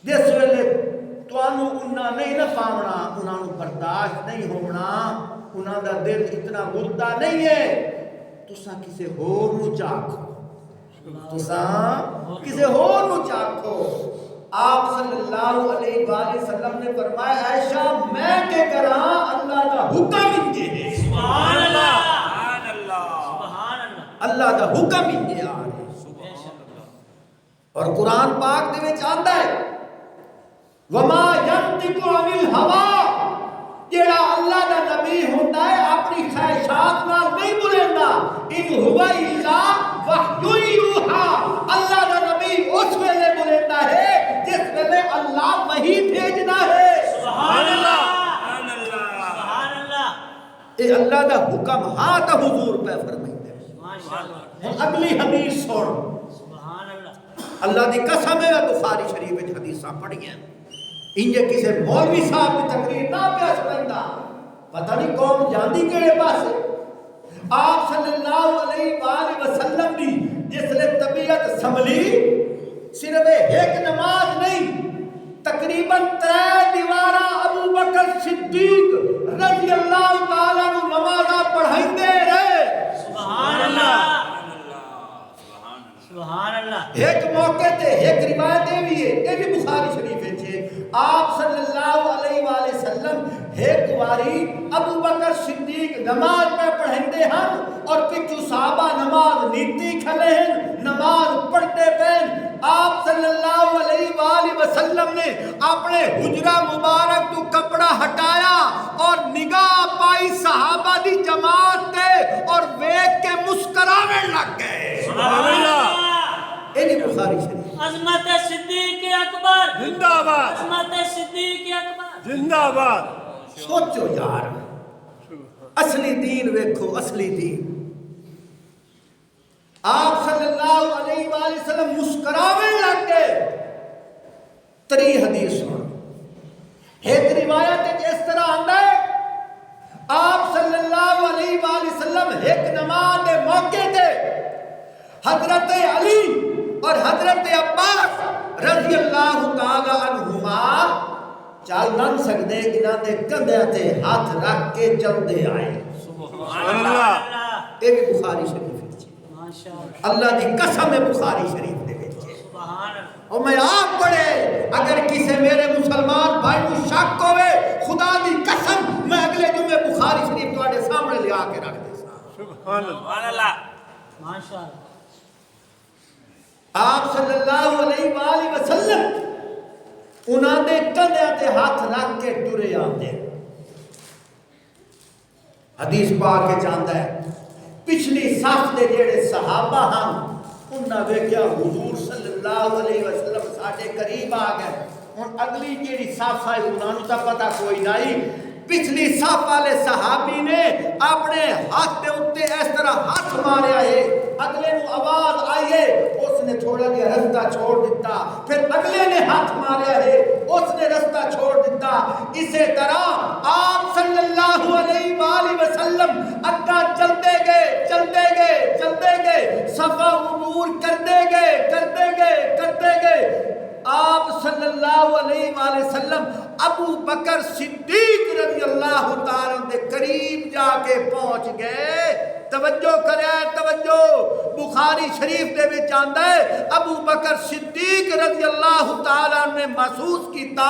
جس ویلے تانوں انہاں نہیں نہ پاونا، انہاں نوں برداشت نہیں ہونا، انہاں دا دل اتنا گردا نہیں ہے، تساں کسے ہور نوں چاکھو، تساں کسے ہور نوں چاکھو۔ آپ صلی اللہ علیہ وآلہ وسلم نے فرمایا عائشہ میں کہ کراں، اللہ دا حکم انجے ہے، سبحان اللہ سبحان اللہ سبحان اللہ اللہ دا حکم انجے آ رہے، اور قرآن پاک دے وچ آندا ہے وما ينطق عن الهوى، جیڑا اللہ دا نبی ہوندا ہے اپنی خواہشات نال نہیں بولیندا، ان هو الا وحی یوحى، اللہ دا نبی اس ویلے بولیندا ہے جس ویلے اللہ وحی بھیجدا ہے، سبحان اللہ سبحان اللہ سبحان اللہ اے اللہ دا حکم ہاں تے حضور پہ فرمائندے ہیں۔ ماشاءاللہ ہن اگلی حدیث سن، سبحان اللہ اللہ دی قسم ہے بخاری شریف وچ حدیثاں پڑھیاں، انجے کسے مولوی صاحب کی تقریر نہ پیا سندا، پتہ نہیں قوم جاندی کیڑے پاسے۔ آپ صلی اللہ علیہ وآلہ وسلم دی جس نے طبیعت سنبھلی، صرف ایک نماز نہیں، تقریباً 3 دیواراں ابو بکر صدیق رضی اللہ تعالیٰ عنہ نمازاں پڑھائندے رہے، سبحان اللہ سبحان اللہ ایک موقع تے ایک روایت یہ بھی ہے، یہ بھی بخاری شریف ہے، آپ صلی اللہ علیہ وآلہ وسلم ایک واری ابو بکر صدیق نماز میں پڑھندے ہیں اور پچھو صحابہ نماز نیتی کھلے ہیں، نماز پڑھتے پہن، آپ صلی اللہ علیہ وآلہ وسلم نے اپنے حجرہ مبارک تو کپڑا ہٹایا اور نگاہ پائی صحابہ دی جماعت تے اور ویکھ کے مسکراوے لگ گئے، سبحان اللہ یہ بھی بخاری شریف۔ عظمت صدیق اکبر زندہ باد عظمت صدیق اکبر زندہ باد سوچو یار، اصلی دین ویکھو، اصلی دین، آپ صلی اللہ علیہ وآلہ وسلم مسکراوے لگ گئے۔ 3 حدیث سن، ایک روایت اس طرح آندا ہے آپ صلی اللہ علیہ وآلہ وسلم ایک نماز دے موقع تے حضرت علی اور حضرت عباس رضی اللہ تعالی عنہما چل نہ سکتے، انہاں دے کندھے تے ہاتھ رکھ کے چلدے آئے، سبحان اللہ یہ بھی بخاری شریف ہے، ماشاءاللہ اللہ دی قسم ہے بخاری شریف دے وچ، سبحان اللہ اور میں آپ پڑھے اگر کسی میرے مسلمان بھائی کو شک ہوئے، خدا دی قسم میں اگلے جمعے بخاری شریف تواڈے سامنے لے آ کے رکھ دے سا۔ سبحان اللہ سبحان اللہ ماشاءاللہ آپ صلی اللہ علیہ وآلہ وسلم انہاں دے کندھیاں تے ہاتھ رکھ کے ٹرے آندے، حدیث پاک کے چاہتا ہے پچھلی صف دے جڑے صحابہ ہن انہاں ویکھیا حضور صلی اللہ علیہ وسلم ساڈے قریب آ گئے، ہن اگلی جڑی صف ہے انہاں نوں تاں پتہ کوئی نہیں، پچھلی صف والے صحابی نے اپنے ہاتھ دے اوتے اس طرح ہاتھ ماریا ہے، اگلے نو آواز آئی ہے، اس نے تھوڑا جہا رستہ چھوڑ دیتا، پھر اگلے نے ہاتھ ماریا ہے، اس نے رستہ چھوڑ دیتا، اسی طرح آپ صلی اللہ علیہ وآلہ وسلم اگا چلتے گئے چلتے گئے چلتے گئے، صفا عبور کرتے گئے کرتے گئے کرتے گئے، آپ صلی اللہ علیہ وآلہ وسلم ابو بکر صدیق رضی اللہ تعالیٰ دے قریب جا کے پہنچ گئے۔ توجہ کرے توجہ، بخاری شریف دے وچ آندا ہے ابو بکر صدیق رضی اللہ تعالیٰ نے محسوس کیتا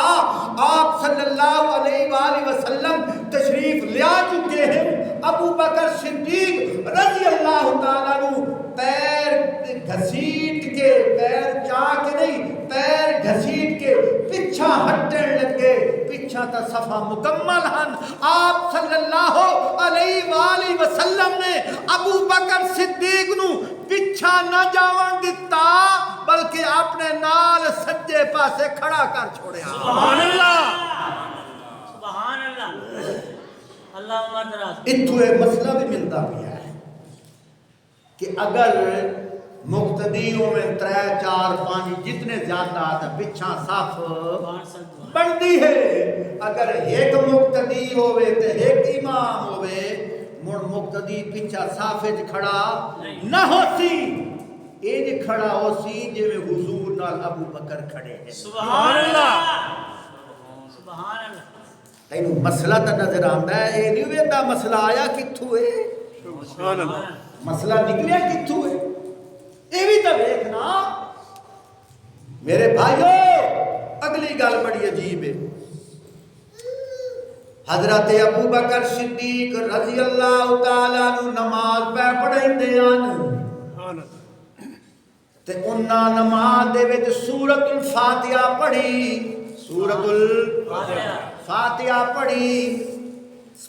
آپ صلی اللہ علیہ وآلہ وسلم تشریف لیا چکے ہیں، ابو بکر صدیق رضی اللہ تعالیٰ نے پیر گھسیٹ کے، پیر چاہ کے نہیں، پیر گھسیٹ کے پیچھا ہٹن لگے، پیچھا تا صفحہ مکمل ہن، آپ صلی اللہ علیہ وآلہ وسلم نے ابو بکر صدیق نو پیچھا نہ جاون دتا بلکہ اپنے نال سجے پاسے کھڑا کر چھوڑیا۔ سبحان اللہ سبحان اللہ اللہ مدرس اتھو ایک مسئلہ بھی ملتا پیا ہے کہ اگر مقتدیوں میں 3 4 5 جتنے زیادہ آتا پچھا صاف بڑھتی ہے، اگر ایک مقتدی ہوئے تو ایک امام ہوئے مڑ مقتدی پچھا صافج کھڑا نہ ہوتی ایج کھڑا ہو سی جو حضور نال ابو بکر کھڑے ہیں۔ سبحان اللہ سبحان اللہ تینوں مسئلہ تا نظر آندا ہے، اے نہیں ویندہ مسئلہ آیا کتھوں ہے، سبحان اللہ مسئلہ نکلیا کتھوں ہے، اے بھی تو دیکھنا میرے بھائیو۔ اگلی گل بڑی عجیب ہے، حضرت ابو بکر صدیق رضی اللہ تعالیٰ عنہ نماز پہ پڑھیں دے آن سبحان اللہ تے انہاں نماز دے وچ سورۃ الفاتحہ پڑھی، سورۃ الفاتحہ پڑھی،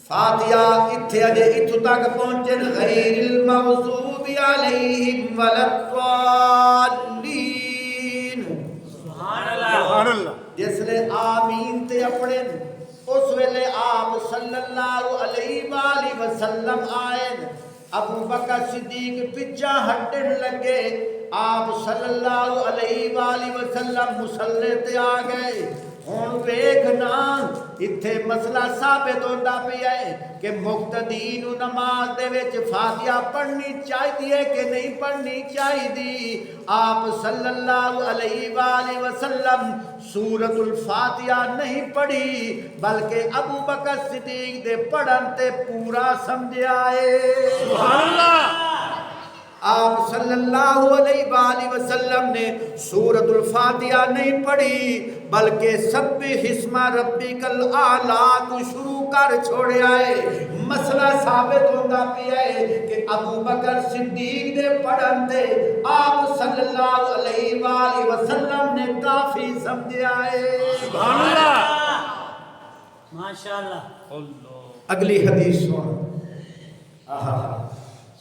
فاتحہ اتھے اجے اتھو تک پہنچن غیر المغضوب علیہم ولا الضالین۔ سبحان اللہ سبحان اللہ جس لے آمین تے اپنے اس ویلے آپ صلی اللہ علیہ وآلہ وسلم آئین، ابو بکر صدیق پچھا ہٹن لگے، آپ صلی اللہ علیہ وآلہ وسلم مصلی تے آ گئے۔ ہون ویکھنا اتھے مسئلہ ثابت ہوندا پیا ہے کہ مقتدی نو نماز دے وچ فاتحہ پڑھنی چاہیے کہ نہیں پڑھنی چاہیے۔ آپ صلی اللہ علیہ وآلہ وسلم سورۃ الفاتحہ نہیں پڑھی بلکہ ابو بکر صدیق دے پڑھن تے پورا سمجھا ہے۔ سبحان اللہ آپ صلی اللہ علیہ وآلہ وسلم نے سورۃ الفاتحہ نہیں پڑھی بلکہ سبح اسم ربک الاعلیٰ کو شروع کر چھوڑیا ہے۔ مسئلہ ثابت ہوتا پیا ہے کہ ابو بکر صدیق دے پڑھن دے آپ صلی اللہ علیہ وآلہ وسلم نے کافی سمجھا ہے۔ سبحان اللہ ماشاءاللہ اگلی حدیث سن۔ آہا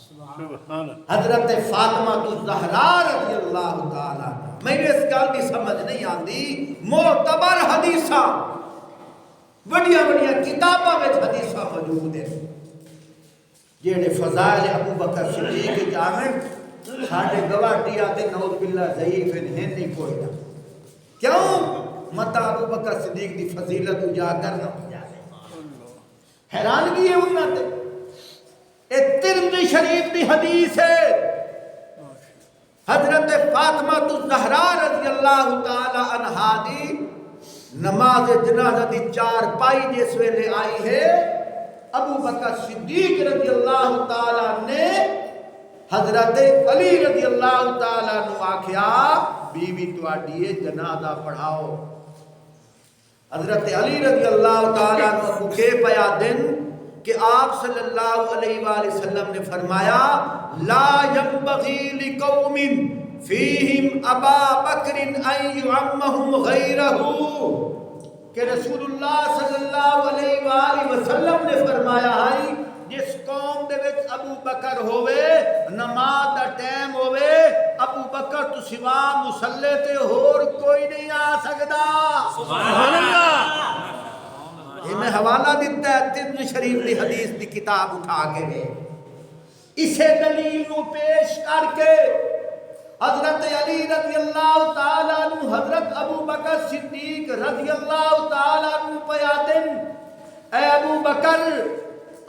سبحان اللہ حضرت فاطمہ الزہرا رضی اللہ تعالیٰ، میں اس گل کی سمجھ نہیں آتی، معتبر حدیثاں بڑیاں بڑیاں کتاباں میں حدیثاں موجود ہیں جیڑے فضائل ابو بکر صدیق جامن ساڑھے گواٹی آتے نعوذ باللہ ضعیف ہیں نہیں کوئی نہ، کیوں متا ابو بکر صدیق دی فضیلت اجاگر نہ ہو جائے، حیرانگی ہے انہاں تے۔ ترمذی شریف دی حدیث ہے، حضرت فاطمہ الزہرا رضی اللہ تعالی عنہا دی نماز جنازہ دی 4 پائی جس ویلے آئی ہے، ابو بکر صدیق رضی اللہ تعالی نے حضرت علی رضی اللہ تعالی نو آکھیا بیوی تواڈی جنازہ پڑھاؤ۔ حضرت علی رضی اللہ تعالی نو بکے پیا دن کہ آپ صلی اللہ علیہ وآلہ وسلم نے فرمایا لا ينبغي لقوم فيهم ابا بکر ان يعمهم غیرہ، کہ رسول اللہ صلی اللہ علیہ وآلہ وسلم نے فرمایا ہے جس قوم دے وچ ابو بکر ہوئے نماز دا ٹائم ہوئے ابو بکر تو سوا مصلی تے ہور کوئی نہیں آ سکدا۔ سبحان اللہ یہ میں حوالہ دیتا ہے ترمذی شریف دی حدیث دی کتاب اٹھا کے ہے، اسے دلیل نو پیش کر کے حضرت علی رضی اللہ تعالیٰ عنہ حضرت ابو بکر صدیق رضی اللہ تعالیٰ عنہ پیادن، اے ابو بکر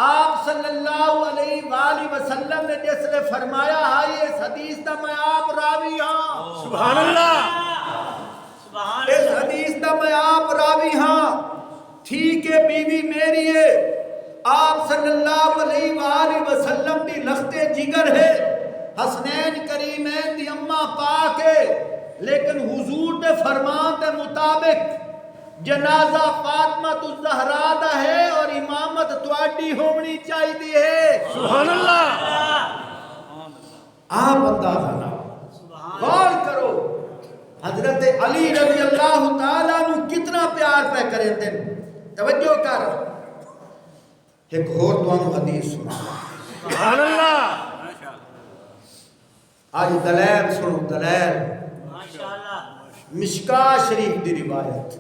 آپ صلی اللہ علیہ وآلہ وسلم نے جس نے فرمایا ہے اس حدیث دا میں آپ راوی ہاں، سبحان اللہ سبحان اس اللہ حدیث دا میں آپ راوی ہاں، ٹھیک ہے بیوی میری ہے، آپ صلی اللہ علیہ وآلہ وسلم دی لخت جگر ہے، حسنین کریمین دی اماں پاک ہے، لیکن حضور دے فرمان دے مطابق جنازہ فاطمہ الزہرا دا ہے اور امامت تواڈی ہونی چاہیے ہے۔ سبحان اللہ آپ اندازہ نہ غور کرو حضرت علی رضی اللہ تعالیٰ عنہ کتنا پیار پہ کریں دن، توجہ کر ایک اور دوانو حدیث سنا۔ سبحان اللہ آج دلیل سنو، دلیل ماشاءاللہ مشکاہ شریف دی روایت،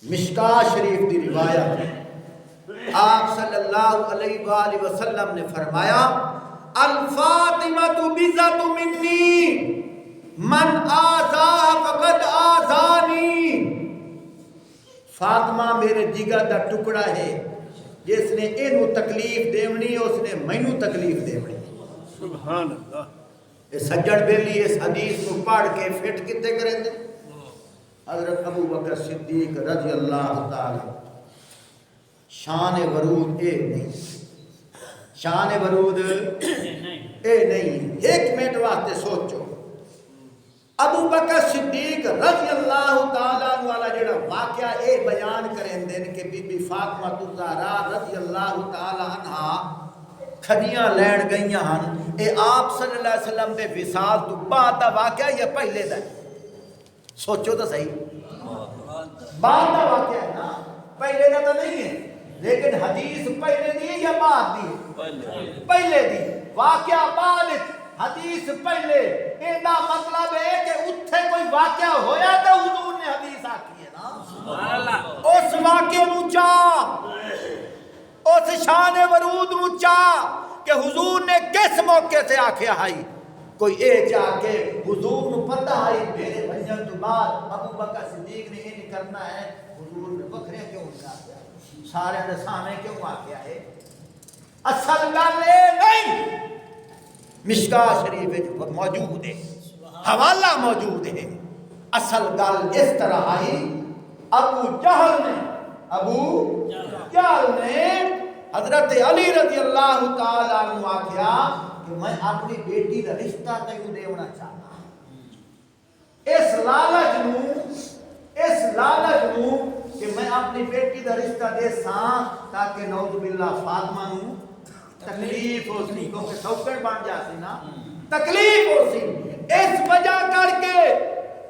مشکاہ شریف دی روایت آپ صلی اللہ علیہ وآلہ وسلم نے فرمایا الفاطمۃ بضعۃ منی من آذا فقد آذانی، فاطمہ میرے جگر دا ٹکڑا ہے، جس نے اینو تکلیف دیونی اس نے مینوں تکلیف دیونی۔ سبحان اللہ۔ یہ سجڑ بیلی اس حدیث کو پڑھ کے فٹ کتے کریں دے؟ حضرت ابو بکر صدیق رضی اللہ تعالی شان ورود اے نہیں، شان ورود اے نہیں۔ ایک منٹ واسطے سوچو، ابو بکر صدیق رضی اللہ تعالیٰ والا جڑا واقعہ اے بیان کریں دن کہ بی بی فاطمہ الزہرا رضی اللہ تعالیٰ عنہ کھدیاں لین گئیاں ہن، اے آپ صلی اللہ علیہ وسلم دے وصال تو بعد دا واقعہ یا پہلے دا؟ سوچو تو صحیح، بعد دا واقعہ ہے نا، پہلے دا تو نہیں ہے، لیکن حدیث پہلے دی یا بعد دی؟ پہلے دی، واقعہ بعد، حدیث پہلے۔ اینا مطلب ہے کہ اتھے کوئی واقعہ ہویا تو حضور نے حدیث آکی ہے نا۔ اس واقعہ نو چاہ، اس شان ورود نو چاہ کہ حضور نے کس موقع سے آکھے آئی، کوئی اے چاہ کہ حضور نو پتہ آئی میرے بھنجن تو بعد ابو بکر صدیق نے یہ کرنا ہے، حضور نے بکھرے کیوں کہا ہے، سارے نے سامنے کیوں آکھے ہے؟ اصل گل اے نہیں، مشکاہ شریف موجود ہے، حوالہ موجود ہے۔ اصل گل اس طرح آئی، ابو جہل نے حضرت علی رضی اللہ تعالیٰ عنہ آکھیا کہ میں اپنی بیٹی دا رشتہ تیوں دیونا چاہتا ہوں۔ اس لالچ نو کہ میں اپنی بیٹی دا رشتہ دے ساں تاکہ نعوذ باللہ فاطمہ نو تکلیف ہو سی، کیونکہ سوکڑ بن جاتی نا، تکلیف ہو سی۔ اس وجہ کر کے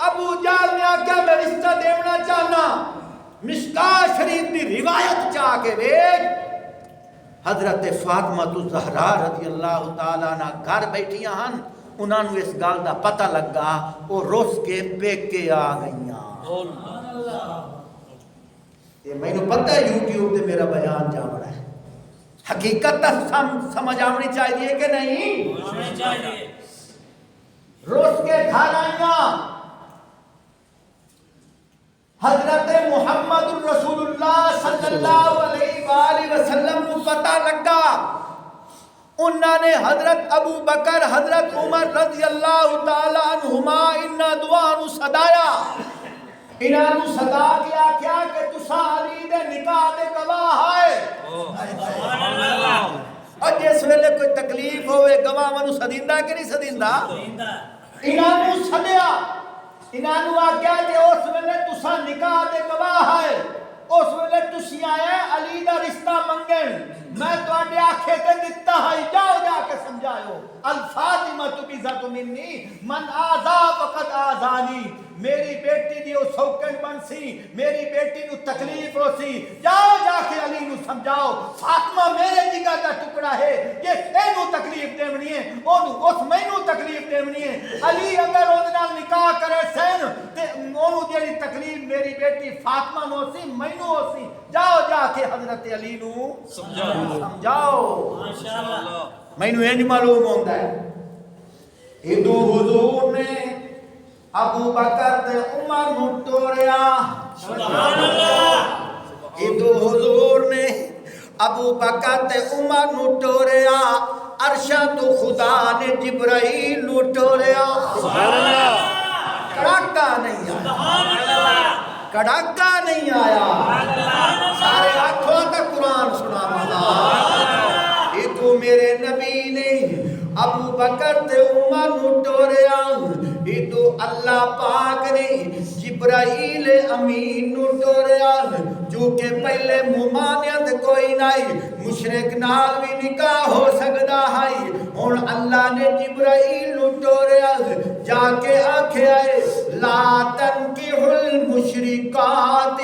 ابو جہل نے آکھیا میں رشتہ دیونا چاہنا۔ مشکاہ شریف کی روایت چاہ کے ویکھ، حضرت فاطمہ الزہرا رضی اللہ تعالیٰ عنہ گھر بیٹھیاں ہن، انہاں نوں اس گل دا پتہ لگا، وہ روس کے پیکے آ گئیاں۔ یہ میں نوں پتہ ہے یوٹیوب تے میرا بیان جا بڑا ہے، حقیقت سمجھ آنی چاہیے کہ نہیں؟ روس کے گھر آئیاں، حضرت محمد رسول اللہ صلی اللہ علیہ وآلہ وسلم کو پتہ لگا، انہوں نے حضرت ابو بکر حضرت عمر رضی اللہ تعالیٰ عنہما انہا دعا نو صدایا، انہاں نو صدا کیا کیا کہ تساں علی دے نکاح دے گواہ آئے۔ اور جس ویلے کوئی تکلیف ہوئے گواہ منو صدیندہ کہ نہیں صدیندہ؟ انہاں نو صدیا، انہاں نو آگیا کہ اس ویلے تساں نکاح دے گواہ آئے، اس ویلے تسی آئے علی دا رشتہ منگن، میں تو آڈے آنکھیں تے دتا ہے، جاؤ جا کے سمجھائیو الفاطمہ بضعۃ منی من آذا فقد آذانی، میری بیٹی دی او سوکن بن سی، میری بیٹی نو تکلیف ہو سی، جاؤ جا کے علی نو سمجھاؤ فاطمہ میرے جگر دا ٹکڑا ہے، یہ اینو تکلیف دیونی ہے، اس مینوں تکلیف دیونی ہے، علی اگر اون نال نکاح کرے سین تے اونوں جیڑی تکلیف میری بیٹی فاطمہ نو سی مینوں ہو سی، جاؤ جا کے حضرت علی نو سمجھاؤ۔ ماشاءاللہ مینوں انج معلوم ہوندا ہے ادو حضور نے ابو بکر تے عمر نو ٹوریا، سبحان اللہ، ادو حضور نے ابو بکر تے عمر نو ٹوریا، عرشہ تو خدا نے جبرائیل نو ٹوریا، سبحان اللہ، کڑاکا نہیں آیا، سبحان اللہ، کڑاکا نہیں آیا، سارے آنکھوں تک قرآن سنا مالا۔ یہ تو میرے نبی نے ابو بکر تے عمر نو ٹوریا، یہ تو اللہ پاک نے جبرائیل امین نو ٹوریا، جو کہ پہلے ممانعت کوئی نہیں، مشرک نال بھی نکاح ہو سکتا ہے، اور اللہ نے جبرائیل نو ٹوریا، جا کے آکھے آئے لا تنکحوا المشرکات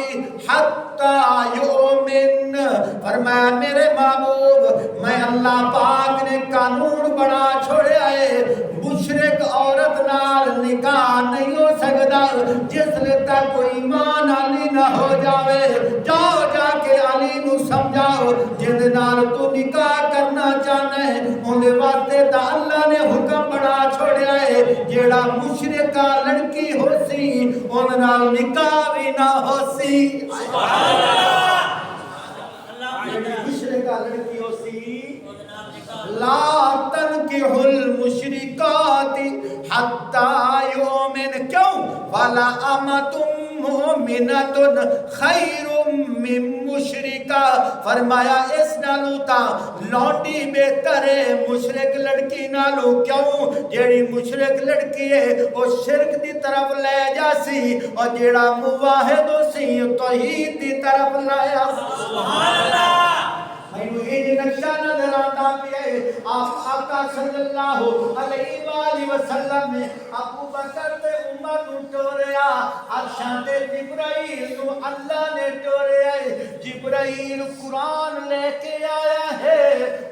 حتی یؤمن، فرمایا میرے محبوب میں اللہ پاک نے قانون بڑا چھوڑے آئے، مشرک عورت نال نکاح نہیں ہو سکتا جس لئے تک کوئی ایمان علی نہ ہو جاوے، جاؤ جا کے علی نو سمجھاؤ جن نال تو نکاح کرنا چاہنا ہے اندے واسطے تا اللہ نے حکم بڑا چھوڑیا ہے جیڑا مشرکہ لڑکی ہو سی ان نال نکاح بھی نہ ہو سی مشرکہ لڑکی ہو سی لا تنکحوا المشرکات حتی یؤمن کیوں ولا امۃ مومنۃ خیر من مشرکہ فرمایا اس نالو تا لونڈی بہتر ہے مشرک لڑکی نالو کیوں جیڑی مشرک لڑکی ہے وہ شرک دی طرف لے جاسی اور جیڑا موحد سی توحید دی طرف لایا سبحان اللہ میں یہ نقشہ نظر آتا پہ آپ آقا صلی اللہ علیہ وآلہ وسلم نے ابو بکر تے عمر نو ٹوریا عرشاں تے جبرائیل نو اللہ نے ٹوریا جبرائیل قرآن لے کے آیا ہے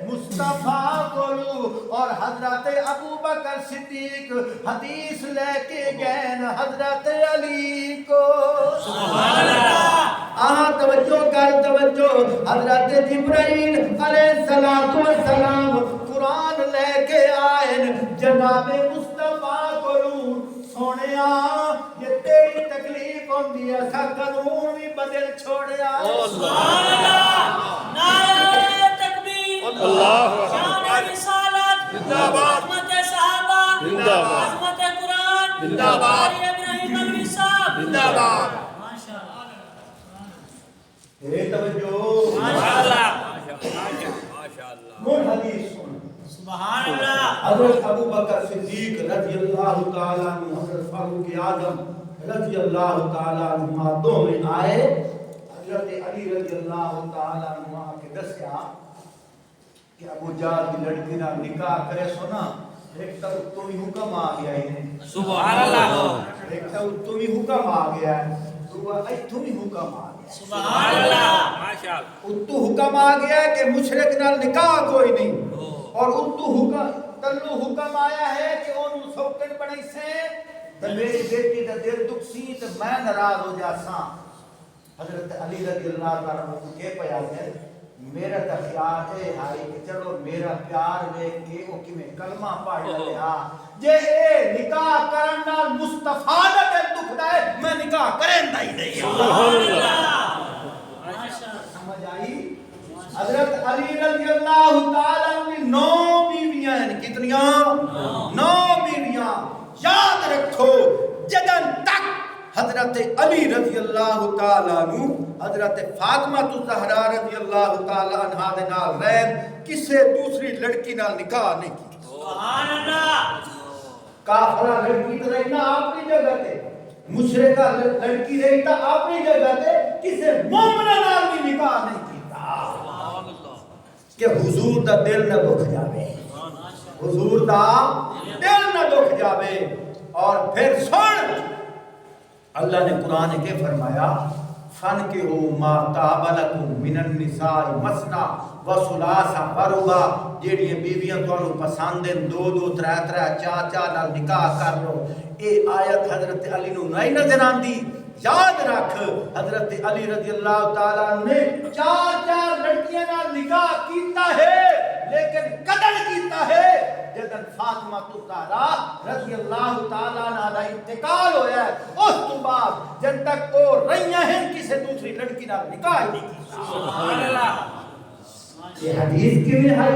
مصطفیٰ کولو اور حضرت ابو بکر صدیق حدیث لے کے گئے حضرت علی کو سبحان اللہ توجہ کر توجہ حضرت جبرائیل علیہ السلام قرآن لے کے آئے جناب مصطفیٰ کو سونیا یہ تیری تکلیف ہوندی ہے سا قانون بھی بدل چھوڑیا سبحان اللہ نعرہ تکبیر اللہ شان رسالت زندہ باد عظمت صحابہ زندہ باد عظمت قرآن زندہ باد ابراہیم الوی صاحب زندہ باد توجہ ماشاءاللہ من حدیث سن سبحان اللہ حضرت ابو بکر صدیق رضی اللہ تعالیٰ عنہ حضرت فاروق اعظم رضی اللہ تعالیٰ عنہ دو میں آئے حضرت علی رضی اللہ تعالیٰ عنہ کے دسیا کہ ابو جہل کی لڑکی نہ نکاح کرے سونا ایک تو تمہیں حکم آ گیا ہے سبحان اللہ ایک تو تمہیں حکم آ گیا ہے تمہیں حکم آ گیا سبحان اللہ ماشاءاللہ اتو حکم آ گیا کہ مشرک نال نکاح کوئی نہیں اور اتو حکم تلو حکم آیا ہے کہ انہوں سوکن بڑی سے تو میری بیٹی دا دل دکھ سی تو میں ناراض ہو جاساں حضرت علی رضی اللہ عنہ کے پیار ہے میرا تا خیال ہے ہائی کہ چلو میرا پیار لے کے وہ کی میں کلمہ پڑھ لے جے اے نکاح کرنا مصطفیٰ دا دل دکھ دائے میں نکاح کریں دا ہی نہیں سبحان اللہ سمجھ آئی حضرت علی رضی اللہ تعالیٰ نے 9 بیویاں ہیں کتنیاں 9 بیویاں یاد رکھو جدن تک حضرت علی رضی اللہ تعالیٰ عنہ حضرت فاطمہ الزہرا رضی اللہ تعالیٰ عنہ دے نال رہن کسے دوسری لڑکی نال نکاح نہیں کی سبحان اللہ کافرہ لڑکی تو رہی نا اپنی جگہ تے مشرکہ لڑکی رہی تا اپنی جگہ تے کسے مومنہ نال بھی نکاح نہیں کیتا کہ حضور دا دل نہ دکھ جاوے حضور دا دل نہ دکھ جاوے اور پھر سن اللہ نے قرآن کے فرمایا فَانْكِحُوا مَا طَابَ لَكُم مِّنَ النِّسَاءِ مَثْنَىٰ وَثُلَاثَ وَرُبَاعَ جیڑی بیویاں تانوں پسند ہیں 2 2 3 3 4 4 نال نکاح کر لو اے آیت حضرت علی نو نہیں نظر آندی یاد رکھ حضرت علی رضی اللہ تعالیٰ نے 4 4 لڑکیاں نال نکاح کیتا ہے لیکن قدر کیتا ہے جدن فاطمہ الزہرا رضی اللہ تعالیٰ عنہ دا انتقال ہویا ہے اس تو بعد جن تک وہ رہیاں ہیں کسی دوسری لڑکی نال نکاح نہیں کیتا سبحان اللہ یہ حدیث کی بھی ہے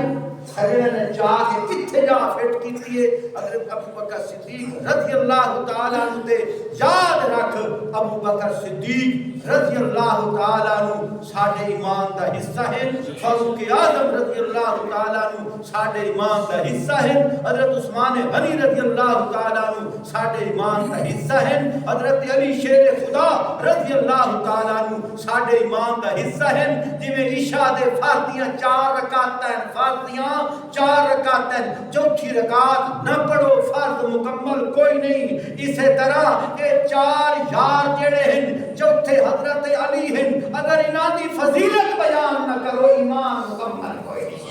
سرے نے چاہ کے کتھے جا فٹ کیتی ہے حضرت ابو بکر صدیق رضی اللہ تعالیٰ عنہ دے یاد رکھ ابو بکر صدیق رضی اللہ تعالیٰ عنہ ساڑھے ایمان دا حصہ ہیں فاروق اعظم رضی اللہ تعالیٰ عنہ ساڑھے ایمان دا حصہ ہیں حضرت عثمان غنی رضی اللہ تعالیٰ عنہ ساڑھے ایمان دا حصہ ہیں حضرت علی شیر خدا رضی اللہ تعالیٰ عنہ ساڑھے ایمان دا حصہ ہیں جی میں عشاء دے فاتحیاں 4 رکعت ہیں فاتحیاں 4 رکعت ہیں چوتھی رکعت نہ پڑھو فرض مکمل کوئی نہیں اسی طرح یہ 4 یار جڑے ہیں چوتھے حضرت علی ہیں اگر انہاں دی فضیلت بیان نہ کرو ایمان مکمل کوئی نہیں